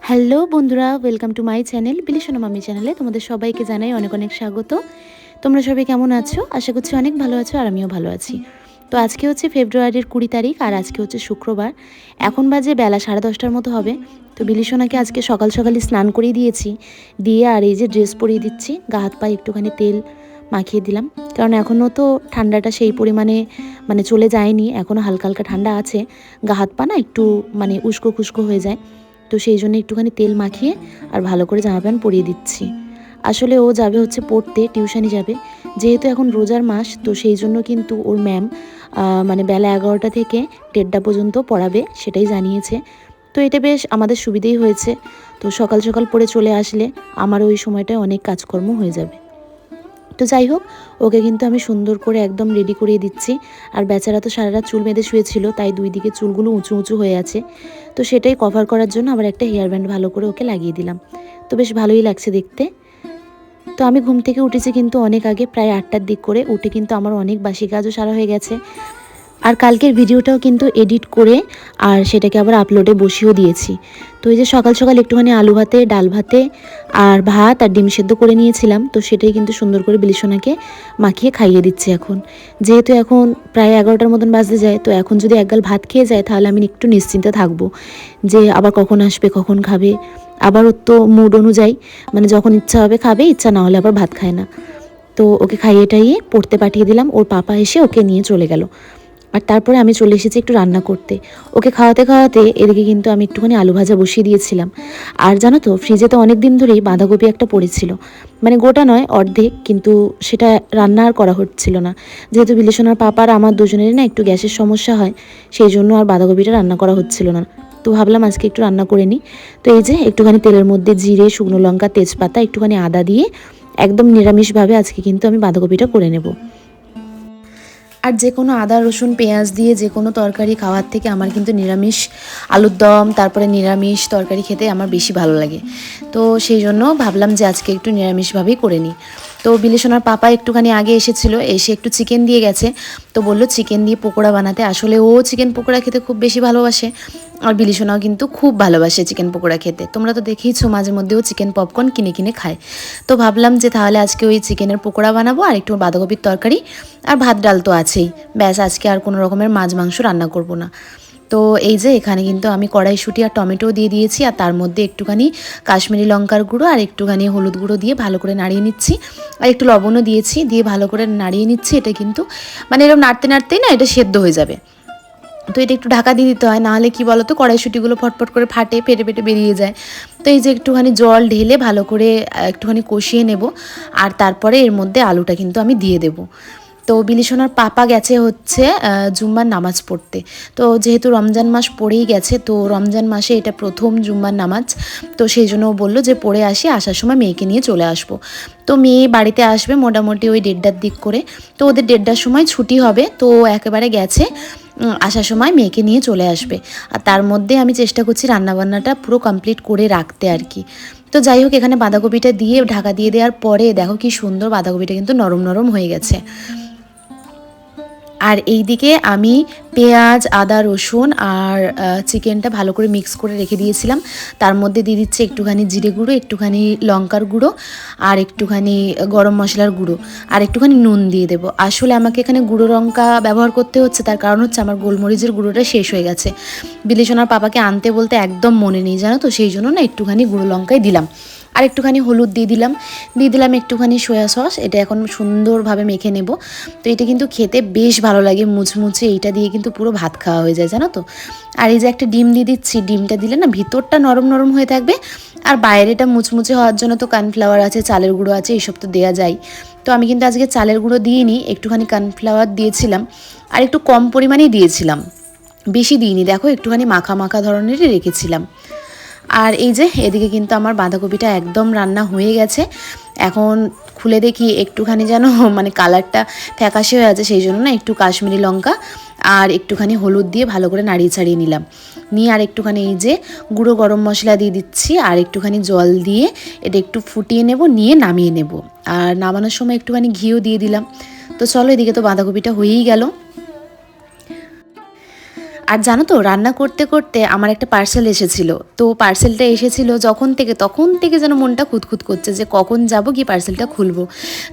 Hello বন্ধুরা, welcome to my channel বিলিশনা মামি চ্যানেলে তোমাদের সবাইকে জানাই অনেক অনেক স্বাগত। তোমরা সবাই কেমন আছো? আশা করছি অনেক ভালো আছো আর আমিও ভালো আছি। তো আজকে হচ্ছে ফেব্রুয়ারির 20 তারিখ আর আজকে হচ্ছে শুক্রবার। এখন বাজে বেলা 10:30টার মতো হবে। তো বিলিশনাকে আজকে সকাল সকালই স্নান করিয়ে দিয়েছি, দিয়ে আর এই যে ড্রেস পরিয়ে দিচ্ছি, গা হাত পায়ে একটুখানি তেল মাখিয়ে দিলাম। কারণ এখনও তো ঠান্ডাটা সেই পরিমাণে চলে যায়নি, এখনও হালকা হালকা ঠান্ডা আছে। গা হাত পা না একটু উস্কো খুস্কো হয়ে যায়। তো সেই জন্য একটুখানি তেল মাখিয়ে আর ভালো করে জামা প্যান্ট পরিয়ে দিচ্ছি। আসলে ও যাবে হচ্ছে পড়তে, টিউশনি যাবে। যেহেতু এখন রোজার মাস, তো সেই জন্য কিন্তু ওর ম্যাম বেলা 11টা থেকে 1:30 পর্যন্ত পড়াবে, সেটাই জানিয়েছে। তো এটা বেশ আমাদের সুবিধেই হয়েছে। তো সকাল সকাল পড়ে চলে আসলে আমার ওই সময়টায় অনেক কাজকর্ম হয়ে যাবে। তো যাই হোক, ওকে কিন্তু আমি সুন্দর করে একদম রেডি করিয়ে দিচ্ছি। আর বেচারা তো সারা রাত চুল বেঁধে শুয়েছিল, তাই দুই দিকে চুলগুলো উঁচু উঁচু হয়ে আছে। তো সেটাই কভার করার জন্য আবার একটা হেয়ার ব্যান্ড ভালো করে ওকে লাগিয়ে দিলাম। তো বেশ ভালোই লাগছে দেখতে। তো আমি ঘুম থেকে উঠেছি কিন্তু অনেক আগে, প্রায় 8টার দিক করে। উঠে কিন্তু আমার অনেক বাসি কাজও সারা হয়ে গেছে। আর কালকের ভিডিওটাও কিন্তু এডিট করে আর সেটাকে আবার আপলোডে বসিয়েও দিয়েছি। তো এই যে সকাল সকাল একটুখানি আলু ভাতে, ডাল ভাতে আর ভাত আর ডিম সেদ্ধ করে নিয়েছিলাম। তো সেটাই কিন্তু সুন্দর করে বিলিশনাকে মাখিয়ে খাইয়ে দিচ্ছি এখন। যেহেতু এখন প্রায় 11টার মতন বাজতে যায়, তো এখন যদি একগাল ভাত খেয়ে যায় তাহলে আমি একটু নিশ্চিন্তে থাকবো যে আবার কখন আসবে, কখন খাবে। আবার ওর তো মুড অনুযায়ী যখন ইচ্ছা হবে খাবে, ইচ্ছা না হলে আবার ভাত খায় না। তো ওকে খাইয়ে টাইয়ে পড়তে পাঠিয়ে দিলাম, ওর পাপা এসে ওকে নিয়ে চলে গেল। আর তারপরে আমি চলে এসেছি একটু রান্না করতে। ওকে খাওয়াতে খাওয়াতে এদিকে কিন্তু আমি একটুখানি আলু ভাজা বসিয়ে দিয়েছিলাম। আর জানো তো, ফ্রিজে তো অনেক দিন ধরেই বাঁধাকপি একটা পড়েছিল, গোটা নয়, অর্ধেক, কিন্তু সেটা রান্না আর করা হচ্ছিল না। যেহেতু বিলেশনার পাপার আমার দুজনেরই না একটু গ্যাসের সমস্যা হয়, সেই জন্য আর বাঁধাকপিটা রান্না করা হচ্ছিল না। তো ভাবলাম আজকে একটু রান্না করে নিই। তো এই যে একটুখানি তেলের মধ্যে জিরে, শুকনো লঙ্কা, তেজপাতা, একটুখানি আদা দিয়ে একদম নিরামিষভাবে আজকে কিন্তু আমি বাঁধাকপিটা করে নেব। আর যে কোনো আদা রসুন পেঁয়াজ দিয়ে যে কোনো তরকারি খাওয়ার থেকে আমার কিন্তু নিরামিষ আলুর দম, তারপরে নিরামিষ তরকারি খেতে আমার বেশি ভালো লাগে। তো সেই জন্য ভাবলাম যে আজকে একটু নিরামিষভাবেই করে নিই। তো বিলেশনার পাপা একটুখানি আগে এসে একটু চিকেন দিয়ে গেছে। তো বললো চিকেন দিয়ে পকোড়া বানাতে। আসলে ও চিকেন পকোড়া খেতে খুব বেশি ভালোবাসে, আর বিলিশনাও কিন্তু খুব ভালোবাসে চিকেন পকোড়া খেতে। তোমরা তো দেখেইছো মাঝে মধ্যেও চিকেন পপকর্ন কিনে কিনে খায়। তো ভাবলাম যে তাহলে আজকে ওই চিকেনের পকোড়া বানাবো, আর একটু বাঁধাকপির তরকারি, আর ভাত ডাল তো আছেই। ব্যাস, আজকে আর কোনো রকমের মাছ মাংস রান্না করব না। তো এই যে এখানে কিন্তু আমি কড়াইশুঁটি আর টমেটো দিয়ে দিয়েছি, আর তার মধ্যে একটুখানি কাশ্মীরি লঙ্কার গুঁড়ো আর একটুখানি হলুদ গুঁড়ো দিয়ে ভালো করে নাড়িয়ে নিচ্ছি। আর একটু লবণও দিয়েছি, দিয়ে ভালো করে নাড়িয়ে নিচ্ছি। এটা কিন্তু এরকম নাড়তে নাড়তেই না এটা সেদ্ধ হয়ে যাবে। তো এটা একটু ঢাকা দিয়ে দিতে হয়, নাহলে কি বলো তো, কড়াইশুঁটিগুলো ফটফট করে ফাটে, ফেটে ফেটে বেরিয়ে যায়। তো এই যে একটুখানি জল ঢেলে ভালো করে একটুখানি কষিয়ে নেব। আর তারপরে এর মধ্যে আলুটা কিন্তু আমি দিয়ে দেবো। তো বিলিশনার পাপা গেছে হচ্ছে জুম্মার নামাজ পড়তে। তো যেহেতু রমজান মাস পড়েই গেছে, তো রমজান মাসে এটা প্রথম জুম্মার নামাজ। তো সেই জন্য ও বললো যে পড়ে আসি, আসার সময় মেয়েকে নিয়ে চলে আসবো। তো মেয়ে বাড়িতে আসবে মোটামুটি ওই 1:30টার দিক করে। তো ওদের 1:30টার সময় ছুটি হবে, তো একেবারে গেছে, আসার সময় মেয়েকে নিয়ে চলে আসবে। আর তার মধ্যে আমি চেষ্টা করছি রান্নাবান্নাটা পুরো কমপ্লিট করে রাখতে আর কি। তো যাই হোক, এখানে বাঁধাকপিটা দিয়ে ঢাকা দিয়ে দেওয়ার পরে দেখো কি সুন্দর বাঁধাকপিটা কিন্তু নরম নরম হয়ে গেছে। আর এই দিকে আমি পেঁয়াজ, আদা, রসুন আর চিকেনটা ভালো করে মিক্স করে রেখে দিয়েছিলাম। তার মধ্যে দিয়ে দিচ্ছি একটুখানি জিরে গুঁড়ো, একটুখানি লঙ্কার গুঁড়ো, আর একটুখানি গরম মশলার গুঁড়ো, আর একটুখানি নুন দিয়ে দেবো। আসলে আমাকে এখানে গুঁড়ো লঙ্কা ব্যবহার করতে হচ্ছে, তার কারণ হচ্ছে আমার গোলমরিচের গুঁড়োটা শেষ হয়ে গেছে। বিলেশনার পাপাকে আনতে বলতে একদম মনে নেই, জানো তো, সেই জন্য না একটুখানি গুঁড়ো লঙ্কাই দিলাম। আর একটুখানি হলুদ দিয়ে দিলাম একটুখানি সয়া সস। এটা এখন সুন্দরভাবে মেখে নেব। তো এটা কিন্তু খেতে বেশ ভালো লাগে, মুচমুচে। এইটা দিয়ে কিন্তু পুরো ভাত খাওয়া হয়ে যায়, জানো তো। আর এই যে একটা ডিম দিয়ে দিচ্ছি, ডিমটা দিলে না ভিতরটা নরম নরম হয়ে থাকবে, আর বাইরেটা মুচমুচে হওয়ার জন্য তো কর্নফ্লাওয়ার আছে, চালের গুঁড়ো আছে, এইসব তো দেওয়া যায়। তো আমি কিন্তু আজকে চালের গুঁড়ো দিইনি, একটুখানি কর্নফ্লাওয়ার দিয়েছিলাম, আর একটু কম পরিমাণেই দিয়েছিলাম, বেশি দিইনি। দেখো একটুখানি মাখা মাখা ধরনেরই রেখেছিলাম। আর এই যে এদিকে কিন্তু আমার বাঁধাকপিটা একদম রান্না হয়ে গেছে। এখন খুলে দেখি একটুখানি যেন কালারটা ফ্যাকাশে হয়ে আছে, সেই জন্য না একটু কাশ্মীরি লঙ্কা আর একটুখানি হলুদ দিয়ে ভালো করে নাড়িয়ে ছাড়িয়ে নিলাম। নিয়ে আর একটুখানি এই যে গুঁড়ো গরম মশলা দিয়ে দিচ্ছি, আর একটুখানি জল দিয়ে এটা একটু ফুটিয়ে নেব, নিয়ে নামিয়ে নেব। আর নামানোর সময় একটুখানি ঘিও দিয়ে দিলাম। তো চলো, এদিকে তো বাঁধাকপিটা হয়েই গেল। আর জানো তো, রান্না করতে করতে আমার একটা পার্সেল এসেছিল। তো পার্সেলটা এসেছিল তখন থেকে যেন মনটা খুঁতখুত করছে যে কখন যাব কি পার্সেলটা খুলবো।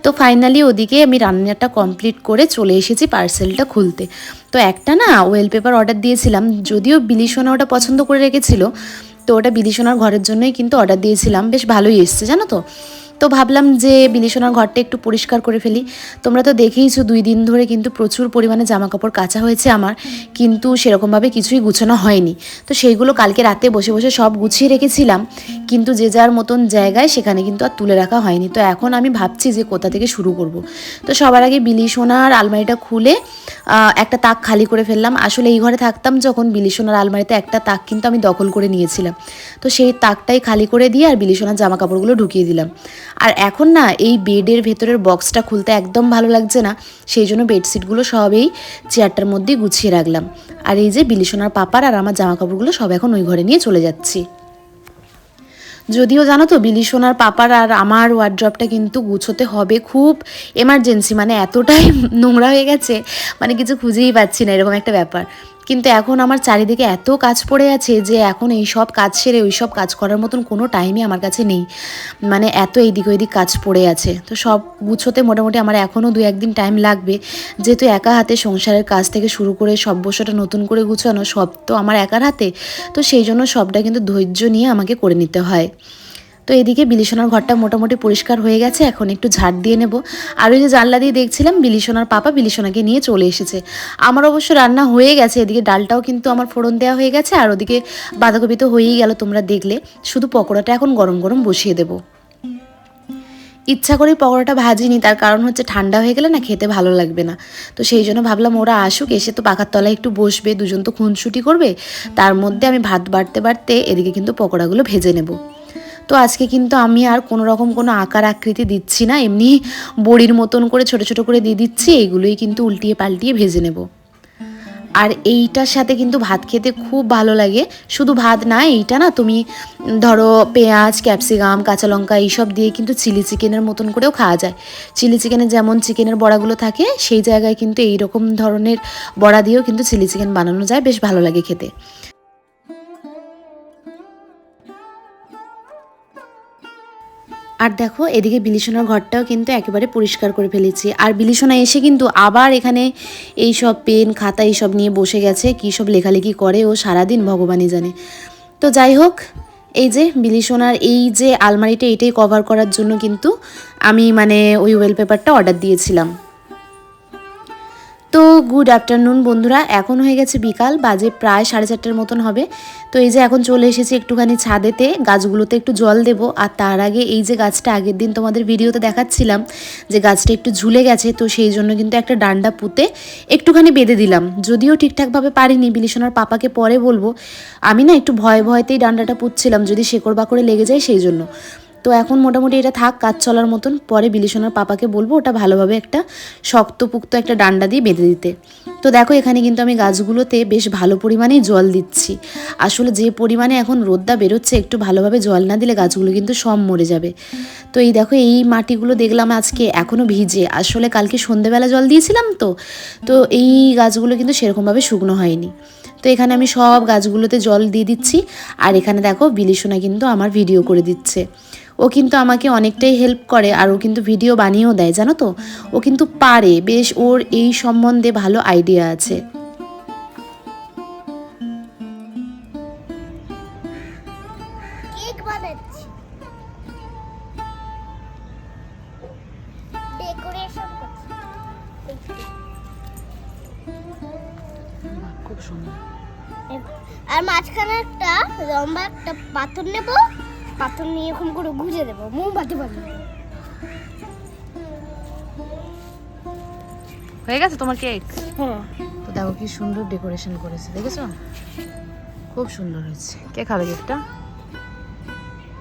তো ফাইনালি ওদিকে আমি রান্নাটা কমপ্লিট করে চলে এসেছি পার্সেলটা খুলতে। তো একটা না ওয়েলপেপার অর্ডার দিয়েছিলাম, যদিও বিলিশোনা ওটা পছন্দ করে রেখেছিল। তো ওটা বিলিশোনার ঘরের জন্যই কিন্তু অর্ডার দিয়েছিলাম, বেশ ভালোই এসছে জানো তো। তো ভাবলাম যে বিলিশোনার ঘরটা একটু পরিষ্কার করে ফেলি। তোমরা তো দেখেইছো 2 দিন ধরে কিন্তু প্রচুর পরিমাণে জামা কাপড় কাচা হয়েছে আমার, কিন্তু সেরকমভাবে কিছুই গুছানো হয়নি। তো সেইগুলো কালকে রাতে বসে বসে সব গুছিয়ে রেখেছিলাম, কিন্তু যে যার মতন জায়গায় সেখানে কিন্তু আর তুলে রাখা হয়নি। তো এখন আমি ভাবছি যে কোথা থেকে শুরু করব। তো সবার আগে বিলিশোনার আলমারিটা খুলে একটা তাক খালি করে ফেললাম। আসলে এই ঘরে থাকতাম যখন, বিলিশোনার আলমারিতে একটা তাক কিন্তু আমি দখল করে নিয়েছিলাম। তো সেই তাকটাই খালি করে দিয়ে আর বিলিশোনার জামা কাপড়গুলো ঢুকিয়ে দিলাম। আর এখন না এই বেডের ভেতরের বক্সটা খুলতে একদম ভালো লাগছে না, সেই জন্য বেডশিটগুলো সব এই চেয়ারটার মধ্যেই গুছিয়ে রাখলাম। আর এই যে বিলিশোনার পাপার আর আমার জামা কাপড়গুলো সব এখন ওই ঘরে নিয়ে চলে যাচ্ছি। যদিও জানো তো, বিলিশোনার পাপার আর আমার ওয়ার্ড্রপটা কিন্তু গুছোতে হবে, খুব এমার্জেন্সি, মানে এতটাই নোংরা হয়ে গেছে, মানে কিছু খুঁজেই পাচ্ছি না, এরকম একটা ব্যাপার। কিন্তু এখন আমার চারিদিকে এত কাজ পড়ে আছে যে এখন এই সব কাজ সেরে ওই সব কাজ করার মতন কোনো টাইমই আমার কাছে নেই, মানে এত এইদিক ওইদিক কাজ পড়ে আছে। তো সব গুছোতে মোটামুটি আমার এখনও 2-1 দিন টাইম লাগবে, যেহেতু একা হাতে সংসারের কাজ থেকে শুরু করে সব বছরটা নতুন করে গুছানো সব তো আমার একার হাতে। তো সেই জন্য সবটা কিন্তু ধৈর্য নিয়ে আমাকে করে নিতে হয়। তো এদিকে বিলিশোনার ঘরটা মোটামুটি পরিষ্কার হয়ে গেছে, এখন একটু ঝাড় দিয়ে নেব। আর ওই যে জানলা দিয়ে দেখছিলাম বিলিশোনার পাপা বিলিশোনাকে নিয়ে চলে এসেছে। আমার অবশ্য রান্না হয়ে গেছে, এদিকে ডালটাও কিন্তু আমার ফোড়ন দেওয়া হয়ে গেছে, আর ওদিকে বাঁধাকপি তো হয়েই গেল তোমরা দেখলে, শুধু পকোড়াটা এখন গরম গরম বসিয়ে দেবো। ইচ্ছা করে পকোড়াটা ভাজিনি, তার কারণ হচ্ছে ঠান্ডা হয়ে গেলে না খেতে ভালো লাগবে না। তো সেই জন্য ভাবলাম ওরা আসুক, এসে তো পাখার তলায় একটু বসবে, দুজন তো খুনসুটি করবে, তার মধ্যে আমি ভাত বাড়তে বাড়তে এদিকে কিন্তু পকোড়াগুলো ভেজে নেব। তো আজকে কিন্তু আমি আর কোনো রকম কোনো আকার আকৃতি দিচ্ছি না, এমনি বড়ির মতন করে ছোট ছোট করে দিয়ে দিচ্ছি, এইগুলোই কিন্তু উল্টিয়ে পাল্টিয়ে ভেজে নেব। আর এইটার সাথে কিন্তু ভাত খেতে খুব ভালো লাগে। শুধু ভাত না, এইটা না তুমি ধরো পেঁয়াজ, ক্যাপসিকাম, কাঁচা লঙ্কা এইসব দিয়ে কিন্তু চিলি চিকেনের মতন করেও খাওয়া যায়। চিলি চিকেনের যেমন চিকেনের বড়াগুলো থাকে, সেই জায়গায় কিন্তু এইরকম ধরনের বড়া দিয়েও কিন্তু চিলি চিকেন বানানো যায়, বেশ ভালো লাগে খেতে। আর দেখো এদিকে বিলিশোনার ঘরটাও কিন্তু একেবারে পরিষ্কার করে ফেলেছি। আর বিলিশোনা এসে কিন্তু আবার এখানে এই সব পেন খাতা এইসব নিয়ে বসে গেছে, কী সব লেখালেখি করে ও সারাদিন ভগবানই জানে। তো যাই হোক, এই যে বিলিশোনার এই যে আলমারিটা, এটাই কভার করার জন্য কিন্তু আমি মানে ওই ওয়েলপেপারটা অর্ডার দিয়েছিলাম। তো গুড আফটারনুন বন্ধুরা, এখন হয়ে গেছে বিকাল, বাজে প্রায় 4:30টার মতন হবে। তো এই যে এখন চলে এসেছি একটুখানি ছাদেতে, গাছগুলোতে একটু জল দেব। আর তার আগে এই যে গাছটা আগের দিন তোমাদের ভিডিওতে দেখাচ্ছিলাম যে গাছটা একটু ঝুলে গেছে, তো সেই জন্য কিন্তু একটা ডান্ডা পুঁতে একটুখানি বেঁধে দিলাম। যদিও ঠিকঠাকভাবে পারিনি, বিলিশোনার পাপাকে পরে বলবো। আমি না একটু ভয়েতেই ডান্ডাটা পুঁতছিলাম, যদি শেকড় বাকড়ে লেগে যায় সেই জন্য। তো এখন মোটামুটি এটা থাক কাজ চলার মতন, পরে বিলিশোনার পাপাকে বলবো ওটা ভালোভাবে একটা শক্তপুক্ত একটা ডান্ডা দিয়ে বেঁধে দিতে। তো দেখো এখানে কিন্তু আমি গাছগুলোতে বেশ ভালো পরিমাণেই জল দিচ্ছি। আসলে যে পরিমাণে এখন রোদটা বেরোচ্ছে, একটু ভালোভাবে জল না দিলে গাছগুলো কিন্তু সব মরে যাবে। তো এই দেখো এই মাটিগুলো দেখলাম আজকে এখনও ভিজে, আসলে কালকে সন্ধেবেলা জল দিয়েছিলাম তো। তো এই গাছগুলো কিন্তু সেরকমভাবে শুকনো হয়নি। তো এখানে আমি সব গাছগুলোতে জল দিয়ে দিচ্ছি। আর এখানে দেখো বিলিশোনা কিন্তু আমার ভিডিও করে দিচ্ছে। ও কিন্তু আমাকে অনেকটাই হেল্প করে, আর ও কিন্তু ভিডিও বানিয়েও দেয় জানো তো। ও কিন্তু পারে বেশ, ওর এই সম্বন্ধে ভালো আইডিয়া আছে। কেক বানাচ্ছি, ডেকোরেশন করছি। খুব সুন্দর। আর মাঝখানে একটা লম্বা একটা পাথর নেব, পাথর নিয়ে এরকম করে গুঁজে দেবো, মোমবাতি বানিয়ে দেবো। হয়ে গেছে তোমার কেক? হ্যাঁ। তো দেখো কি সুন্দর ডেকোরেশন করেছে, দেখেছো? খুব সুন্দর হয়েছে। কে খাবে কেকটা?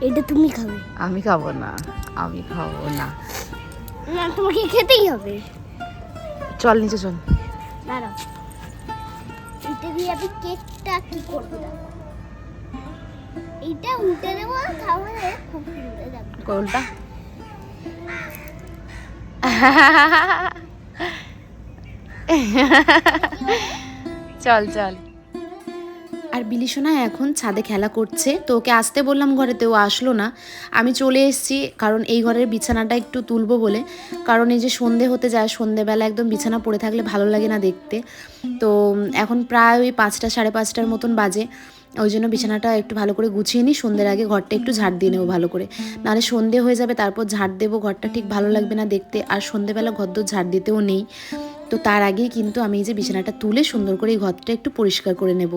এটা তুমি খাবে। আমি খাবো না, আমি খাবো না। না, তোমাকে খেতেই হবে। চল নিচে চল। দাঁড়াও, এটা দিয়ে আমি কেকটা কি করবো দেখো। এইটা উল্টে দেবো, তাহলে খুব সুন্দর যাবে। উল্টা চল চল। আর বিলিশোনা এখন ছাদে খেলা করছে, তো ওকে আসতে বললাম ঘরেতে, ও আসলো না। আমি চলে এসেছি, কারণ এই ঘরের বিছানাটা একটু তুলবো বলে। কারণ এই যে সন্ধে হতে যায়, সন্ধেবেলা একদম বিছানা পড়ে থাকলে ভালো লাগে না দেখতে। তো এখন প্রায় ওই 5টা 5:30টার মতন বাজে। ওই জন্য বিছানাটা একটু ভালো করে গুছিয়ে নিই, সন্ধ্যের আগে ঘরটা একটু ঝাড় দিয়ে নেবো ভালো করে। নাহলে সন্ধে হয়ে যাবে, তারপর ঝাড় দেবো, ঘরটা ঠিক ভালো লাগবে না দেখতে। আর সন্ধেবেলা ঘরদোর ঝাড় দিতেও নেই। তো তার আগেই কিন্তু আমি এই যে বিছানাটা তুলে সুন্দর করে এই ঘরটা একটু পরিষ্কার করে নেব।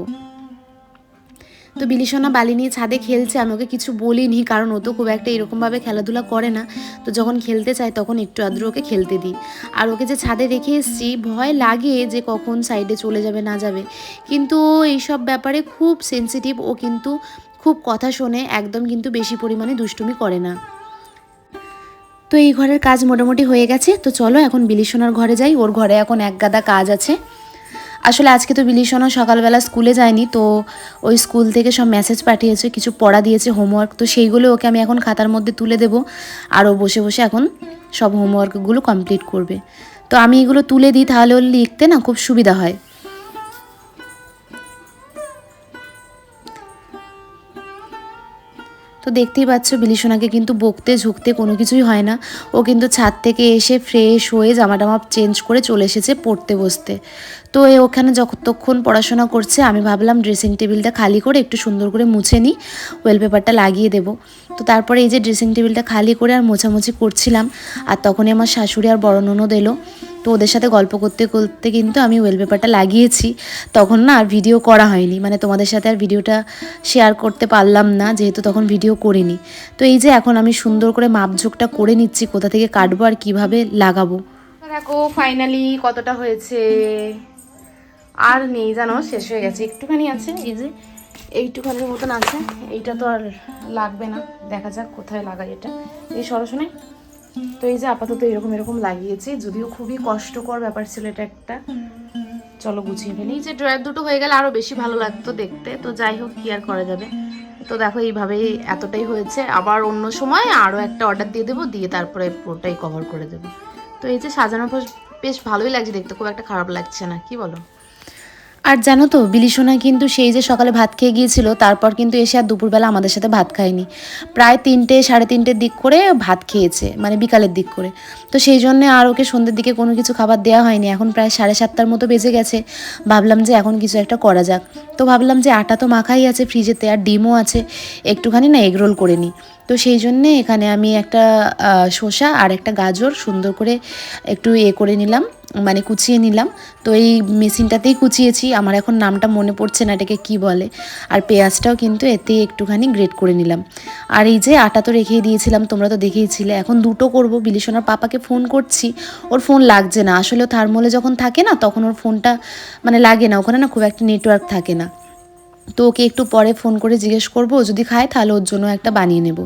তো বিলিশোনা বালি নিয়ে ছাদে খেলছে, আমি ওকে কিছু বলিনি, কারণ ও তো খুব একটা এরকমভাবে খেলাধুলা করে না। তো যখন খেলতে চায় তখন একটু আদ্র ওকে খেলতে দিই। আর ওকে যে ছাদে রেখে এসেছি, ভয় লাগে যে কখন সাইডে চলে যাবে না যাবে, কিন্তু ও এইসব ব্যাপারে খুব সেনসিটিভ। ও কিন্তু খুব কথা শোনে, একদম কিন্তু বেশি পরিমাণে দুষ্টুমি করে না। তো এই ঘরের কাজ মোটামুটি হয়ে গেছে, তো চলো এখন বিলিশোনার ঘরে যাই। ওর ঘরে এখন এক গাদা কাজ আছে। আসলে আজকে তো বিলিশোনা সকালবেলা স্কুলে যায়নি, তো ওই স্কুল থেকে সব মেসেজ পাঠিয়েছে, কিছু পড়া দিয়েছে হোমওয়ার্ক, তো সেইগুলো ওকে আমি এখন খাতার মধ্যে তুলে দেবো। আর ও বসে বসে এখন সব হোমওয়ার্কগুলো কমপ্লিট করবে। তো আমি এগুলো তুলে দিই, তাহলে ওর লিখতে না খুব সুবিধা হয়। তো দেখতেই পাচ্ছ বিলিশোনাকে কিন্তু বকতে ঝুঁকতে কোনো কিছুই হয় না। ও কিন্তু ছাদ থেকে এসে ফ্রেশ হয়ে জামা টামা চেঞ্জ করে চলে এসেছে পড়তে বসতে। তো ওখানে যতক্ষণ পড়াশোনা করছে, আমি ভাবলাম ড্রেসিং টেবিলটা খালি করে একটু সুন্দর করে মুছে নিই, ওয়েলপেপারটা লাগিয়ে দেবো। তো তারপরে এই যে ড্রেসিং টেবিলটা খালি করে আর মোছামুছি করছিলাম, আর তখনই আমার শাশুড়ি আর বড় ননদ এলো। তো ওদের সাথে গল্প করতে করতে কিন্তু আমি ওয়েলপেপারটা লাগিয়েছি। তখন না আর ভিডিও করা হয়নি, মানে তোমাদের সাথে আর ভিডিওটা শেয়ার করতে পারলাম না, যেহেতু তখন ভিডিও করিনি। তো এই যে এখন আমি সুন্দর করে মাপঝোঁকটা করে নিচ্ছি, কোথা থেকে কাটবো আর কিভাবে লাগাবো। দেখো ফাইনালি কতটা হয়েছে। আর নেই জানো, শেষ হয়ে গেছে, একটুখানি আছে, এই যে এইটুখানির মতন আছে। এইটা তো আর লাগবে না, দেখা যাক কোথায় লাগাই এটা। এই সরাসরি তো এই যে আপাতত এরকম এরকম লাগিয়েছি, যদিও খুবই কষ্টকর ব্যাপার ছিল এটা একটা। চলো গুছিয়ে ফেলি। এই যে ড্রয়ার দুটো হয়ে গেলে আরো বেশি ভালো লাগতো দেখতে, তো যাই হোক কি আর করা যাবে। তো দেখো এইভাবেই এতটাই হয়েছে, আবার অন্য সময় আরও একটা অর্ডার দিয়ে দেবো, দিয়ে তারপরে পুরোটাই কভার করে দেবো। তো এই যে সাজানোর পর বেশ ভালোই লাগছে দেখতে, খুব একটা খারাপ লাগছে না, কি বলো? আর জানো তো বিলিশোনা কিন্তু সেই যে সকালে ভাত খেয়ে গিয়েছিল, তারপর কিন্তু এসে আর দুপুরবেলা আমাদের সাথে ভাত খায়নি। প্রায় 3টে 3:30টের দিক করে ভাত খেয়েছে, মানে বিকালের দিক করে। তো সেই জন্য আর ওকে সন্ধ্যের দিকে কোনো কিছু খাবার দেওয়া হয়নি। এখন প্রায় 7:30টার মতো বেজে গেছে। ভাবলাম যে এখন কিছু একটা করা যাক। তো ভাবলাম যে আটা তো মাখাই আছে ফ্রিজেতে, আর ডিমও আছে, একটুখানি না এগরোল করে নিই। তো সেই জন্যে এখানে আমি একটা শসা আর একটা গাজর সুন্দর করে একটু করে নিলাম, মানে কুচিয়ে নিলাম। তো এই মেশিনটাতেই কুচিয়েছি, আমার এখন নামটা মনে পড়ছে না এটাকে কি বলে। আর পেঁয়াজটাও কিন্তু এতে একটুখানি গ্রেট করে নিলাম। আর এই যে আটা তো রেখেই দিয়েছিলাম, তোমরা তো দেখেইছিলে। এখন দুটো করব। বিলিশোনার পাপাকে ফোন করছি, ওর ফোন লাগছে না। আসলে থার্মোলে যখন থাকে না, তখন ওর ফোনটা মানে লাগে না, ওখানে না খুব একটা নেটওয়ার্ক থাকে না। তো ওকে একটু পরে ফোন করে জিজ্ঞেস করবো, যদি খায় তাহলে ওর জন্য একটা বানিয়ে নেব।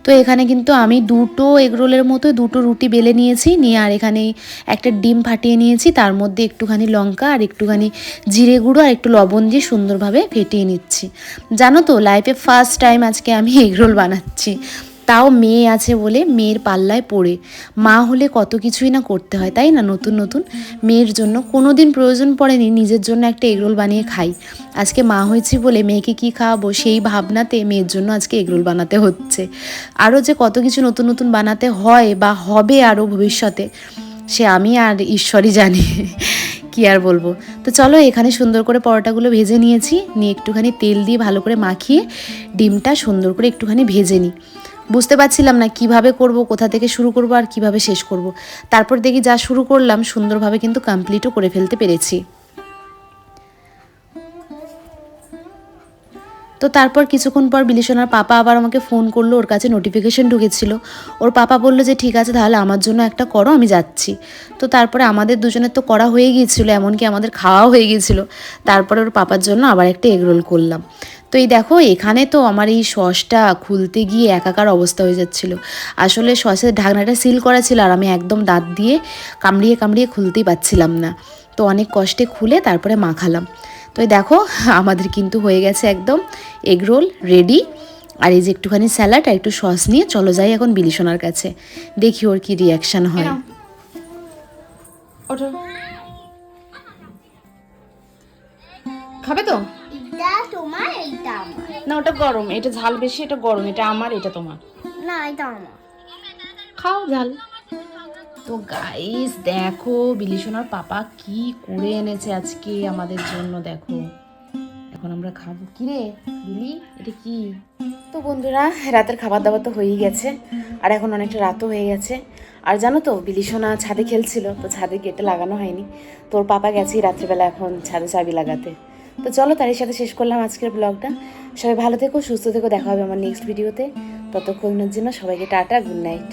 তো এখানে কিন্তু আমি দুটো এগরোলের মতো দুটো রুটি বেলে নিয়েছি, নিয়ে আর এখানে একটা ডিম ফাটিয়ে নিয়েছি, তার মধ্যে একটুখানি লঙ্কা আর একটুখানি জিরে গুঁড়ো আর একটু লবণ দিয়ে সুন্দরভাবে ফেটিয়ে নিচ্ছি। জানো তো লাইফে ফার্স্ট টাইম আজকে আমি এগরোল বানাচ্ছি, তাও মেয়ে আছে বলে মেয়ের পাল্লায় পড়ে। মা হলে কত কিছুই না করতে হয়, তাই না? নতুন নতুন মেয়ের জন্য কোনো দিন প্রয়োজন পড়েনি নিজের জন্য একটা এগরোল বানিয়ে খাই। আজকে মা হয়েছি বলে মেয়েকে কি খাওয়াবো সেই ভাবনাতে মেয়ের জন্য আজকে এগরোল বানাতে হচ্ছে। আরও যে কত কিছু নতুন নতুন বানাতে হয় বা হবে আরও ভবিষ্যতে, সে আমি আর ঈশ্বরই জানি। কি আর বলবো। তো চলো এখানে সুন্দর করে পরোটাগুলো ভেজে নিয়েছি, নিয়ে একটুখানি তেল দিয়ে ভালো করে মাখিয়ে ডিমটা সুন্দর করে একটুখানি ভেজে নিই। বুঝতে পারছিলাম না কিভাবে করব, কোথা থেকে শুরু করব আর কিভাবে শেষ করব। তারপর দেখি যা শুরু করলাম সুন্দরভাবে কিন্তু কমপ্লিটও করে ফেলতে পেরেছি। তো তারপর কিছুক্ষণ পর বিলিশোনার পাপা আবার আমাকে ফোন করলো, ওর কাছে নোটিফিকেশন ঢুকেছিল। ওর পাপা বললো যে ঠিক আছে তাহলে আমার জন্য একটা করো, আমি যাচ্ছি। তো তারপরে আমাদের দুজনের তো করা হয়ে গিয়েছিলো, এমনকি আমাদের খাওয়াও হয়ে গিয়েছিলো। তারপরে ওর পাপার জন্য আবার একটা এগরোল করলাম। তো এই দেখো এখানে তো আমার এই সসটা খুলতে গিয়ে একাকার অবস্থা হয়ে যাচ্ছিলো। আসলে সসের ঢাকনাটা সিল করা ছিল, আর আমি একদম দাঁত দিয়ে কামড়িয়ে কামড়িয়ে খুলতেই পারছিলাম না। তো অনেক কষ্টে খুলে তারপরে মাখালাম। তো এই দেখো আমাদের কিন্তু হয়ে গেছে একদম এগরোল রেডি। আর এই যে একটুখানি স্যালাড আর একটু সস নিয়ে চলো যাই এখন বিলিশোনার কাছে, দেখি ওর কি রিয়াকশান হয়। খাবে তো? এইটা তোমার, এইটা আমার। না ওটা গরম, এটা ঝাল বেশি, এটা গরম, এটা আমার, এটা তোমার। না, এটা আমার। খাও ঝাল। তো গাইস দেখো বিলিশোনার পাপা কি করে এনেছে আজকে আমাদের জন্য, দেখো এখন আমরা খাবো। কি রে বিলি, এটা কি? তো বন্ধুরা রাতের খাবার দাবার তো হয়েই গেছে, আর এখন অনেকটা রাতও হয়ে গেছে। আর জানো তো বিলিশোনা ছাদে খেলছিল, তো ছাদে গেটে লাগানো হয়নি, তোর পাপা গেছেই রাত্রিবেলা এখন ছাদে চাবি লাগাতে। তো চলো তারই সাথে শেষ করলাম আজকের ব্লগটা। সবাই ভালো থেকো, সুস্থ থেকো, দেখা হবে আমার নেক্সট ভিডিওতে। ততক্ষণের জন্য সবাইকে টাটা, গুড নাইট।